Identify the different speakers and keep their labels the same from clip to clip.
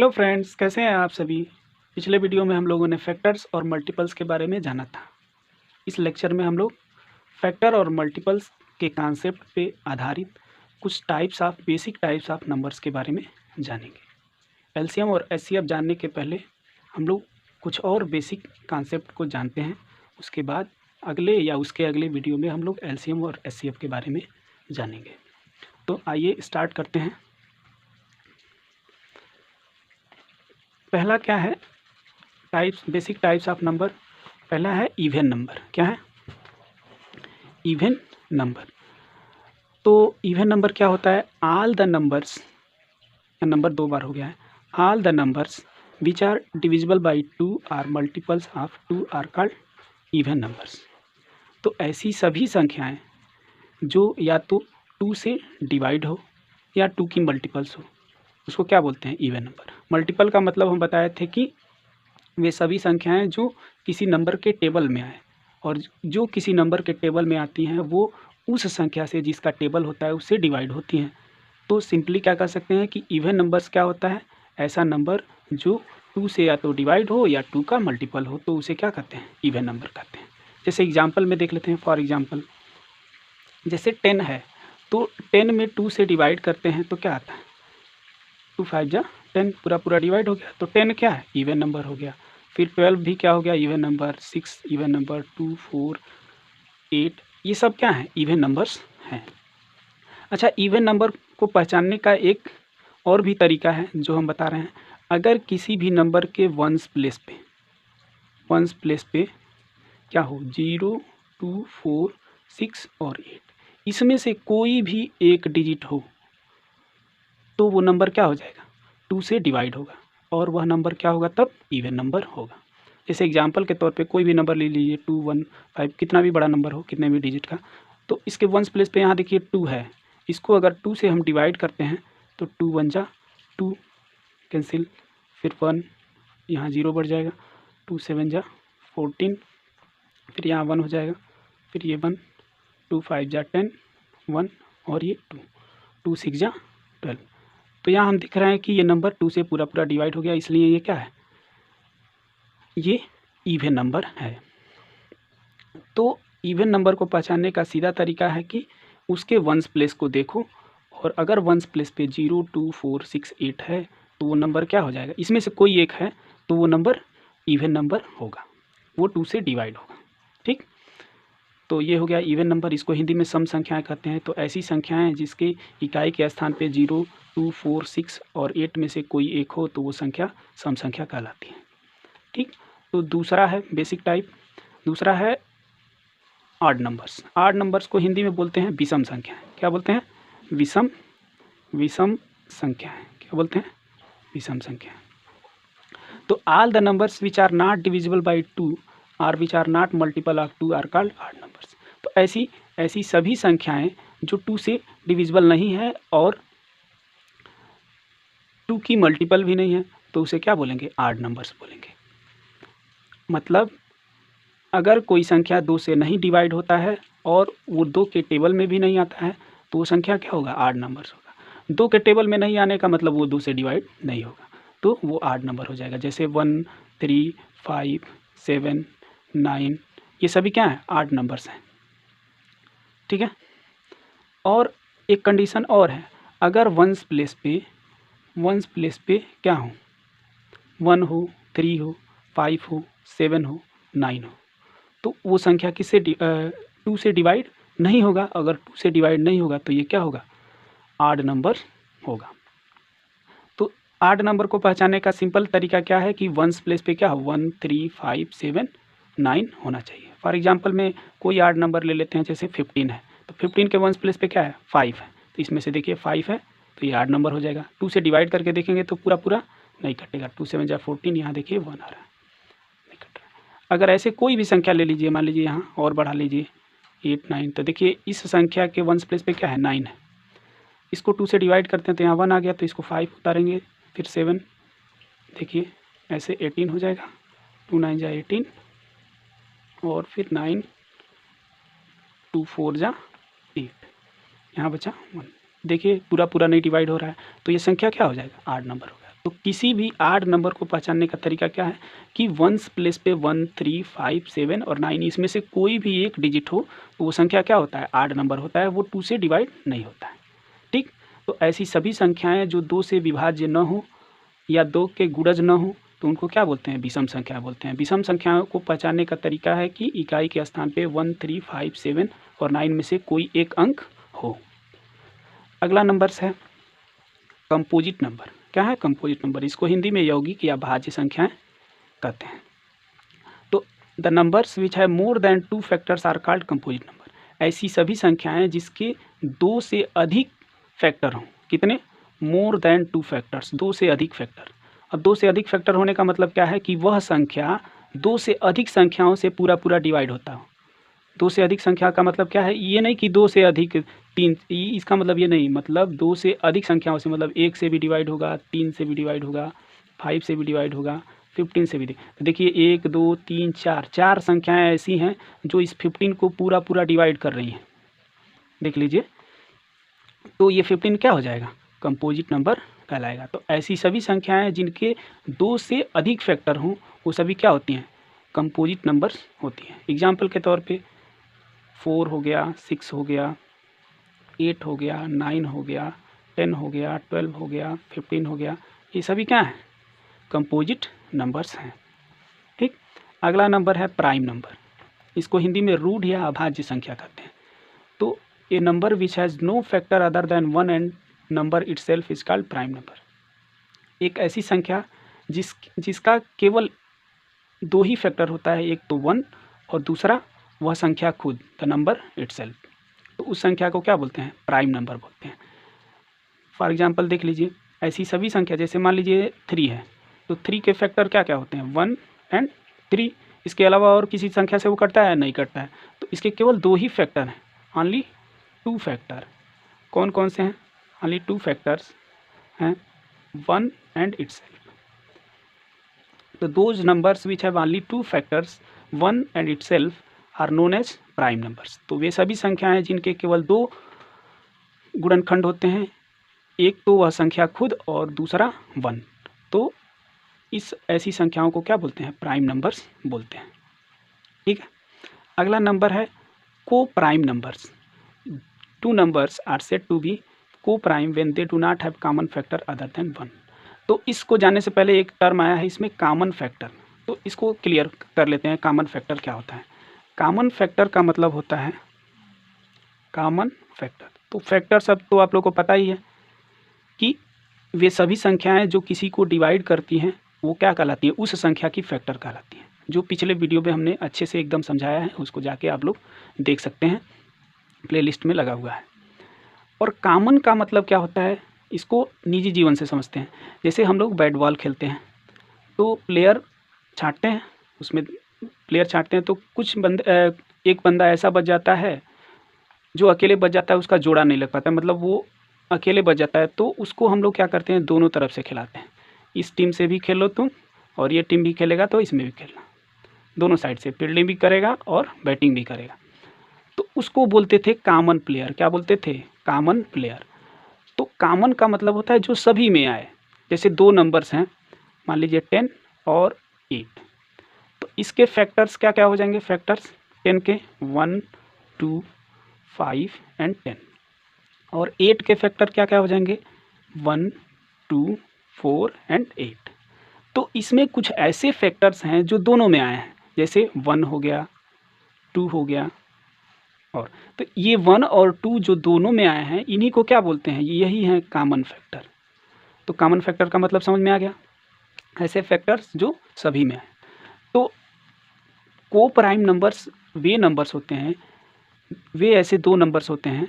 Speaker 1: Hello friends, कैसे हैं आप सभी। पिछले वीडियो में हम लोगों ने फैक्टर्स और मल्टीपल्स के बारे में जाना था। इस लेक्चर में हम लोग फैक्टर और मल्टीपल्स के कॉन्सेप्ट पे आधारित कुछ बेसिक टाइप्स ऑफ नंबर्स के बारे में जानेंगे। एलसीएम और एचसीएफ जानने के पहले हम लोग कुछ और बेसिक कॉन्सेप्ट को जानते हैं। उसके बाद उसके अगले वीडियो में हम लोग एलसीएम और एचसीएफ के बारे में जानेंगे। तो आइए स्टार्ट करते हैं। पहला क्या है, बेसिक टाइप्स ऑफ नंबर। पहला है इवन नंबर। क्या है? Even number. तो इवन नंबर क्या होता है? ऑल द नंबर्स, नंबर दो बार हो गया है। All the numbers which are divisible by 2 are multiples of 2 are called even numbers. तो ऐसी सभी संख्याएं जो या तो 2 से डिवाइड हो या 2 की मल्टीपल्स हो, उसको क्या बोलते हैं? Even number. मल्टीपल का मतलब हम बताए थे कि वे सभी संख्याएं जो किसी नंबर के टेबल में आए, और जो किसी नंबर के टेबल में आती हैं वो उस संख्या से जिसका टेबल होता है उससे डिवाइड होती हैं। तो सिंपली क्या कर सकते हैं कि इवन नंबर्स क्या होता है? ऐसा नंबर जो 2 से या तो डिवाइड हो या 2 का मल्टीपल हो, तो उसे क्या कहते हैं? इवन नंबर कहते हैं। जैसे एग्जाम्पल में देख लेते हैं। फॉर एग्जाम्पल जैसे 10 है, तो 10 में 2 से डिवाइड करते हैं तो क्या आता है? 2 5 जा 10, पूरा पूरा डिवाइड हो गया, तो 10 क्या है? इवन नंबर हो गया। फिर 12 भी क्या हो गया? Even number. 6 even number. 2 4 8, ये सब क्या है? इवन नंबर्स हैं। अच्छा, इवन नंबर को पहचानने का एक और भी तरीका है जो हम बता रहे हैं। अगर किसी भी नंबर के वंस प्लेस पे क्या हो, 0 2 4 6 और 8, इसमें से कोई भी एक डिजिट हो तो वो नंबर क्या हो जाएगा? 2 से डिवाइड होगा, और वह नंबर क्या होगा? तब इवन नंबर होगा। जैसे एग्जाम्पल के तौर पे कोई भी नंबर ले लीजिए, 2 1 5, कितना भी बड़ा नंबर हो, कितने भी डिजिट का, तो इसके वंस प्लेस पे यहाँ देखिए 2 है। इसको अगर 2 से हम डिवाइड करते हैं तो 2 1 जा 2, कैंसिल, फिर 1, यहाँ 0 बढ़ जाएगा, 2 7 जा 14, फिर यहाँ 1 हो जाएगा, फिर ये 1, 2 5 जा 10 1, और ये 2, 2 6 जा 12। तो यहाँ हम दिख रहे हैं कि ये नंबर 2 से पूरा पूरा डिवाइड हो गया, इसलिए ये क्या है? ये इवन नंबर है। तो इवन नंबर को पहचानने का सीधा तरीका है कि उसके वंस प्लेस को देखो, और अगर वंस प्लेस पे 0 2 4 6 8 है तो वो नंबर क्या हो जाएगा? इसमें से कोई एक है तो वो नंबर इवन नंबर होगा, वो 2 से डिवाइड होगा। ठीक, तो ये हो गया इवन नंबर। इसको हिंदी में सम संख्याएं कहते हैं। तो ऐसी संख्याएं जिसके इकाई के स्थान पे 0 2 4 6 और 8 में से कोई एक हो तो वो संख्या सम संख्या कहलाती है। ठीक, तो दूसरा है बेसिक टाइप। दूसरा है ऑड नंबर्स। ऑड नंबर्स को हिंदी में बोलते हैं विषम संख्याएं। क्या बोलते हैं? विषम संख्याएं। क्या बोलते हैं? विषम संख्याएं। तो all the numbers which are not divisible by 2 और which are not multiple of 2 are called odd numbers. तो ऐसी सभी संख्याएं जो 2 से डिविजिबल नहीं है और 2 की मल्टीपल भी नहीं है, तो उसे क्या बोलेंगे? ऑड नंबर्स बोलेंगे। मतलब अगर कोई संख्या 2 से नहीं डिवाइड होता है और वो 2 के टेबल में भी नहीं आता है तो वो संख्या क्या होगा? ऑड नंबर्स होगा। 2 के टेबल में नहीं आने का मतलब वो 2 से डिवाइड नहीं होगा, तो वो ऑड नंबर हो जाएगा। जैसे 1 3 5 7 9, ये सभी क्या है? ऑड नंबर्स हैं। ठीक है, और एक कंडीशन और है। अगर वंस प्लेस पे क्या हो? 1 हो, 3 हो, 5 हो, 7 हो, 9 हो, तो वो संख्या किससे 2 से डिवाइड नहीं होगा। अगर 2 से डिवाइड नहीं होगा तो ये क्या होगा? ऑड नंबर होगा। तो ऑड नंबर को पहचानने का सिंपल तरीका क्या है कि वंस प्लेस पे क्या हो? 1 3 5 7 9 होना चाहिए। फॉर एग्जांपल में कोई ऑड नंबर ले लेते हैं, जैसे 15 है, तो 15 के वंस प्लेस पे क्या है? 5 है, तो इसमें से देखिए 5 है तो ये ऑड नंबर हो जाएगा। 2 से डिवाइड करके देखेंगे तो पूरा पूरा नहीं कटेगा। 2 7 जा 14, यहाँ देखिए 1 आ रहा है, नहीं कट रहा। अगर ऐसे कोई भी संख्या ले लीजिए, मान लीजिए यहाँ और बढ़ा लीजिए 8 9, तो देखिए इस संख्या के वंस प्लेस पे क्या है? 9 है। इसको 2 से डिवाइड करते हैं तो यहाँ 1 आ गया, तो इसको 5 उतारेंगे, फिर 7, देखिए ऐसे 18 हो जाएगा। 2 9 जा 18, और फिर 9 2 4 जा 8, यहाँ बचा 1। देखिए पूरा पूरा नहीं डिवाइड हो रहा है, तो ये संख्या क्या हो जाएगा? ऑड नंबर हो गया। तो किसी भी आड नंबर को पहचानने का तरीका क्या है कि वंस प्लेस पे 1, 3, 5, 7 और 9 इसमें से कोई भी एक डिजिट हो तो वो संख्या क्या होता है, आड नंबर होता है, वो 2 से डिवाइड नहीं होता है। ठीक, तो ऐसी सभी संख्याएं जो 2 से विभाज्य न हो या 2 के गुणज न हो तो उनको क्या बोलते हैं, विषम संख्या बोलते हैं। विषम संख्याओं को पहचानने का तरीका है कि इकाई के स्थान पे 1, 3, 5, 7 और 9 में से कोई एक अंक हो। अगला नंबर है कंपोजिट नंबर। क्या है कंपोजिट नंबर? इसको हिंदी में यौगिक या भाज्य संख्याएं कहते हैं। तो the numbers which have more than 2 factors are called composite number. ऐसी सभी संख्याएं जिसके 2 से अधिक फैक्टर हों। कितने? मोर देन 2 फैक्टर्स, 2 से अधिक फैक्टर। अब 2 से अधिक फैक्टर होने का मतलब क्या है कि वह संख्या 2 से अधिक संख्याओं से पूरा पूरा डिवाइड होता हो। 2 से अधिक संख्या का मतलब क्या है, ये नहीं कि 2 से अधिक 3, इसका मतलब ये नहीं, मतलब 2 से अधिक संख्याओं से, मतलब 1 से भी डिवाइड होगा, 3 से भी डिवाइड होगा, 5 से भी डिवाइड होगा, 15 से भी। तो देखिए 1, 2, 3, 4 संख्याएं ऐसी हैं जो इस 15 को पूरा पूरा डिवाइड कर रही हैं। देख लीजिए, तो ये 15 क्या हो जाएगा, कंपोजिट नंबर कहलाएगा। तो ऐसी सभी संख्याएं जिनके 2 से अधिक फैक्टर हों वो सभी क्या होती हैं, कंपोजिट नंबर्स होती हैं। एग्जाम्पल के तौर पे 4 हो गया, 6 हो गया, 8 हो गया, 9 हो गया, 10 हो गया, 12 हो गया, 15 हो गया, ये सभी क्या हैं, कंपोजिट नंबर्स हैं। ठीक, अगला नंबर है प्राइम नंबर। इसको हिंदी में रूढ़ या अभाज्य संख्या कहते हैं। तो a number which has no factor other than 1 and number itself is called prime number. एक ऐसी संख्या जिसका केवल 2 ही फैक्टर होता है, एक तो 1 और दूसरा वह संख्या खुद, द नंबर इटसेल्फ, तो उस संख्या को क्या बोलते हैं, प्राइम नंबर बोलते हैं। फॉर एग्जांपल देख लीजिए, ऐसी सभी संख्या, जैसे मान लीजिए 3 है, तो 3 के फैक्टर क्या क्या होते हैं, 1 एंड 3। इसके अलावा और किसी संख्या से वो कटता है, नहीं कटता है। तो इसके केवल 2 ही फैक्टर हैं, ओनली 2 फैक्टर। कौन कौन से हैं, ओनली 2 फैक्टर्स हैं, 1 एंड इटसेल्फ। तो those numbers which have only 2 factors 1 and itself are known as prime numbers. तो वे सभी संख्याएं जिनके केवल 2 गुणनखंड होते हैं, एक तो वह संख्या खुद और दूसरा 1, तो इस ऐसी संख्याओं को क्या बोलते हैं, प्राइम नंबर्स बोलते हैं। ठीक है, अगला नंबर है coprime numbers. 2 numbers are said to be coprime when they do not have common factor other than 1। तो इसको जानने से पहले एक टर्म आया है इसमें, कॉमन फैक्टर। तो इसको क्लियर कर लेते हैं, कॉमन फैक्टर क्या होता है। कॉमन फैक्टर का मतलब होता है, कॉमन फैक्टर, तो फैक्टर सब तो आप लोग को पता ही है कि वे सभी संख्याएं जो किसी को डिवाइड करती हैं वो क्या कहलाती है, उस संख्या की फैक्टर कहलाती है। जो पिछले वीडियो में हमने अच्छे से एकदम समझाया है, उसको जाके आप लोग देख सकते हैं, प्लेलिस्ट में लगा हुआ है। और कॉमन का मतलब क्या होता है, इसको निजी जीवन से समझते हैं। जैसे हम लोग बैट बॉल खेलते हैं तो प्लेयर छाँटते हैं, उसमें प्लेयर छाँटते हैं तो कुछ एक बंदा ऐसा बच जाता है जो अकेले बच जाता है, उसका जोड़ा नहीं लग पाता, मतलब वो अकेले बच जाता है। तो उसको हम लोग क्या करते हैं, दोनों तरफ से खिलाते हैं, इस टीम से भी खेलो तुम और ये टीम भी खेलेगा तो इसमें भी खेलना, दोनों साइड से फील्डिंग भी करेगा और बैटिंग भी करेगा। तो उसको बोलते थे कॉमन प्लेयर। क्या बोलते थे, कॉमन प्लेयर। तो कॉमन का मतलब होता है जो सभी में आए। जैसे 2 नंबर्स हैं, मान लीजिए 10 और 8, तो इसके फैक्टर्स क्या क्या हो जाएंगे, फैक्टर्स 10 के 1, 2, 5 एंड 10, और 8 के फैक्टर क्या क्या हो जाएंगे, 1, 2, 4 एंड 8। तो इसमें कुछ ऐसे फैक्टर्स हैं जो दोनों में आए हैं, जैसे 1 हो गया, 2 हो गया, और तो ये 1 और 2 जो दोनों में आए हैं, इन्हीं को क्या बोलते हैं, यही हैं कॉमन फैक्टर। तो कॉमन फैक्टर का मतलब समझ में आ गया, ऐसे फैक्टर्स जो सभी में आए। तो को प्राइम नंबर्स वे नंबर्स होते हैं, वे ऐसे 2 नंबर्स होते हैं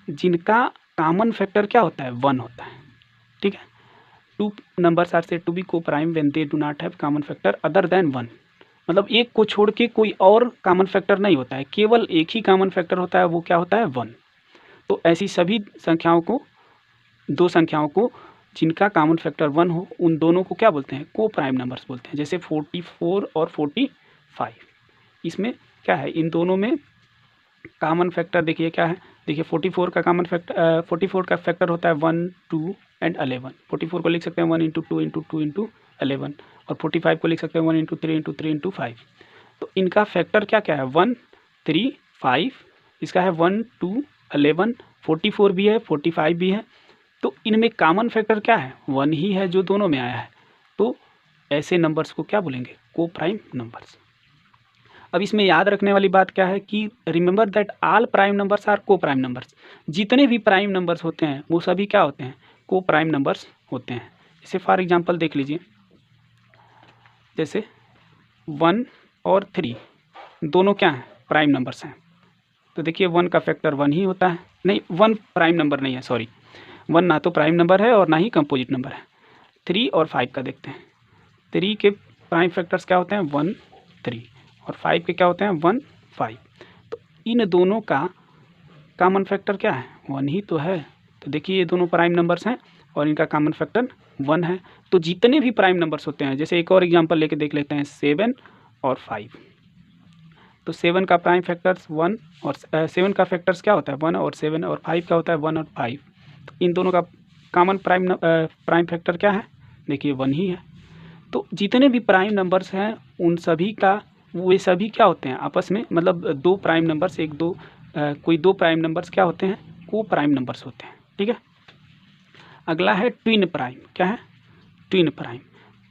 Speaker 1: जिनका कॉमन फैक्टर क्या होता है, 1 होता है। ठीक है, 2 numbers are said to be coprime when they do not have common factor other than 1। मतलब एक को छोड़ के कोई और कॉमन फैक्टर नहीं होता है, केवल एक ही कॉमन फैक्टर होता है, वो क्या होता है, 1। तो ऐसी सभी संख्याओं को, 2 संख्याओं को जिनका कॉमन फैक्टर 1 हो, उन दोनों को क्या बोलते हैं, को प्राइम नंबर्स बोलते हैं। जैसे 44 और 45, इसमें क्या है, इन दोनों में कॉमन फैक्टर देखिए क्या है, देखिए 44 का कॉमन फैक्टर 44 का फैक्टर होता है 1, 2, एंड 11। 44 को लिख सकते हैं 1 इंटू 2 इंटू 2 इंटू 11, और 45 को लिख सकते हैं 1 इंटू 3 इंटू 3 इंटू 5। तो इनका फैक्टर क्या क्या है, 1 3 5, इसका है 1 2 11, 44 भी है 45 भी है। तो इनमें कॉमन फैक्टर क्या है, 1 ही है जो दोनों में आया है। तो ऐसे नंबर्स को क्या बोलेंगे, को प्राइम नंबर्स। अब इसमें याद रखने वाली बात क्या है कि remember that all prime numbers are coprime numbers. जितने भी प्राइम नंबर्स होते हैं वो सभी क्या होते हैं, को प्राइम नंबर्स होते हैं। जैसे फॉर एग्जांपल देख लीजिए, जैसे 1 और 3 दोनों क्या हैं, प्राइम नंबर्स हैं। तो देखिए 1 का फैक्टर 1 ही होता है, नहीं 1 प्राइम नंबर नहीं है, सॉरी 1 ना तो प्राइम नंबर है और ना ही कंपोजिट नंबर है। 3 और 5 का देखते हैं, 3 के प्राइम फैक्टर्स क्या होते हैं, 1 3, और 5 के क्या होते हैं, 1 5। तो इन दोनों का कॉमन फैक्टर क्या है, 1 ही तो है। तो देखिए ये दोनों प्राइम नंबर्स हैं और इनका कॉमन फैक्टर 1 है। तो जितने भी प्राइम नंबर्स होते हैं, जैसे एक और एग्जांपल लेके देख लेते हैं, 7 और 5। तो 7 का प्राइम फैक्टर्स 1 और 7 का फैक्टर्स क्या होता है, 1 और 7, और 5 का होता है 1 और 5। तो इन दोनों का कॉमन प्राइम फैक्टर क्या है, देखिए 1 ही है। तो जितने भी प्राइम नंबर्स हैं उन सभी का, वे सभी क्या होते हैं आपस में, मतलब दो प्राइम नंबर्स, कोई दो प्राइम नंबर्स क्या होते हैं, को प्राइम नंबर्स होते हैं। ठीक है, अगला है ट्विन प्राइम। क्या है, ट्विन प्राइम।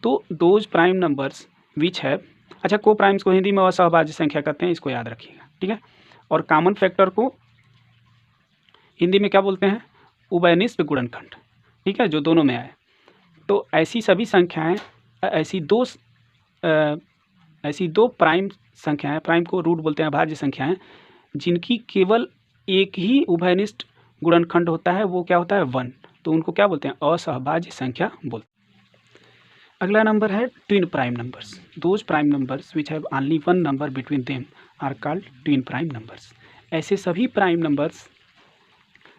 Speaker 1: तो दोज प्राइम नंबर्स विच है, अच्छा को प्राइम्स को हिंदी में असहभाज्य संख्या कहते हैं, इसको याद रखिएगा। ठीक है, और कॉमन फैक्टर को हिंदी में क्या बोलते हैं, उभयनिष्ठ गुणनखंड। ठीक है, जो दोनों में आए। तो ऐसी सभी संख्याएं, ऐसी दो प्राइम संख्याएं, प्राइम को रूट बोलते हैं, भाज्य संख्याएं, जिनकी केवल एक ही उभयनिष्ठ गुणनखंड होता है, वो क्या होता है, 1। तो उनको क्या बोलते हैं, असहभाज्य संख्या बोलते हैं। अगला नंबर है twin prime numbers. Those prime numbers which have only one number between them are called twin prime numbers. ऐसे सभी प्राइम नंबर्स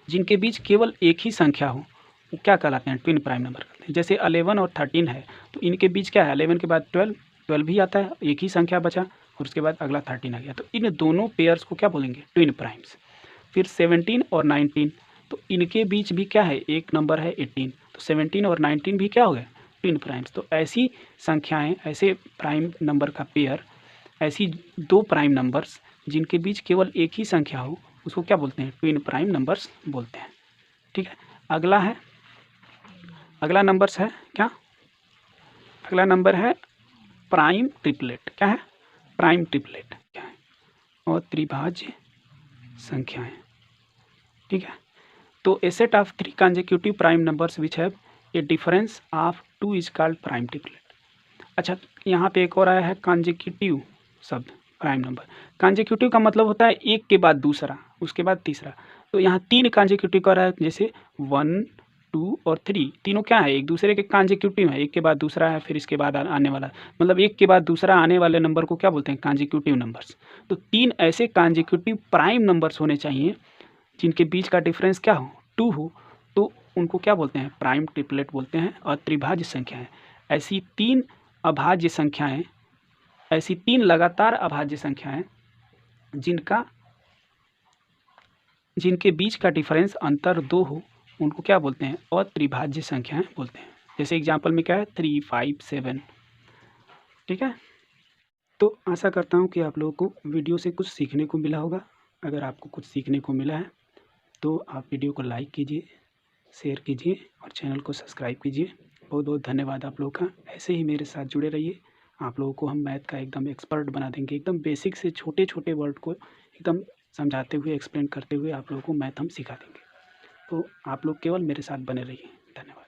Speaker 1: जिनके बीच केवल एक ही संख्या हो, वो क्या कहलाते हैं, ट्विन प्राइम नंबर कहलाते हैं। जैसे 11 और 13 है, तो इनके बीच क्या है, 11 के बाद 12 भी आता है, एक ही संख्या बचा, और उसके बाद अगला 13 आ गया। तो इन दोनों पेयर्स को क्या बोलेंगे, ट्विन प्राइम्स। फिर 17 और 19, तो इनके बीच भी क्या है, एक नंबर है 18, तो 17 और 19 भी क्या हो गए, ट्विन प्राइम्स। तो ऐसी संख्याएं, ऐसे प्राइम नंबर का पेयर, ऐसी दो प्राइम नंबर्स जिनके बीच केवल एक ही संख्या हो, उसको क्या बोलते हैं, ट्विन प्राइम नंबर्स बोलते हैं। ठीक है, अगला नंबर्स है क्या, अगला नंबर है प्राइम ट्रिपलेट। क्या है, प्राइम ट्रिपलेट क्या है, और त्रिभाज्य संख्याएं। ठीक है, तो a set of 3 consecutive prime numbers which have a difference of 2 is called prime triplet. अच्छा, यहाँ पे एक और आया है कॉन्जिक्यूटिव शब्द, प्राइम नंबर। कॉन्जिक्यूटिव का मतलब होता है एक के बाद दूसरा, उसके बाद तीसरा। तो यहाँ 3 कॉन्जिक्यूटिव का रहा है, जैसे 1 2 और 3, तीनों क्या है, एक दूसरे के कॉन्जिक्यूटिव है, एक के बाद दूसरा है, फिर इसके बाद आने वाला, मतलब एक के बाद दूसरा आने वाले नंबर को क्या बोलते हैं, कॉन्जिक्यूटिव नंबर्स। तो 3 ऐसे कॉन्जिक्यूटिव प्राइम नंबर्स होने चाहिए जिनके बीच का डिफरेंस क्या हो, 2 हो, तो उनको क्या बोलते हैं, प्राइम ट्रिपलेट बोलते हैं। और त्रिभाज्य संख्याएं, ऐसी 3 अभाज्य संख्याएं, ऐसी 3 लगातार अभाज्य संख्याएं जिनके बीच का डिफरेंस अंतर 2 हो, उनको क्या बोलते हैं, अत्रिभाज्य संख्याएं बोलते हैं। जैसे एग्जाम्पल में क्या है, 3 5 7। ठीक है, तो आशा करता हूँ कि आप लोगों को वीडियो से कुछ सीखने को मिला होगा। अगर आपको कुछ सीखने को मिला है तो आप वीडियो को लाइक कीजिए, शेयर कीजिए और चैनल को सब्सक्राइब कीजिए। बहुत बहुत धन्यवाद आप लोगों का। ऐसे ही मेरे साथ जुड़े रहिए, आप लोगों को हम मैथ का एकदम एक्सपर्ट बना देंगे। एकदम बेसिक से छोटे छोटे वर्ड को एकदम समझाते हुए, एक्सप्लेन करते हुए आप लोगों को मैथ हम सिखा देंगे। तो आप लोग केवल मेरे साथ बने रहिए। धन्यवाद।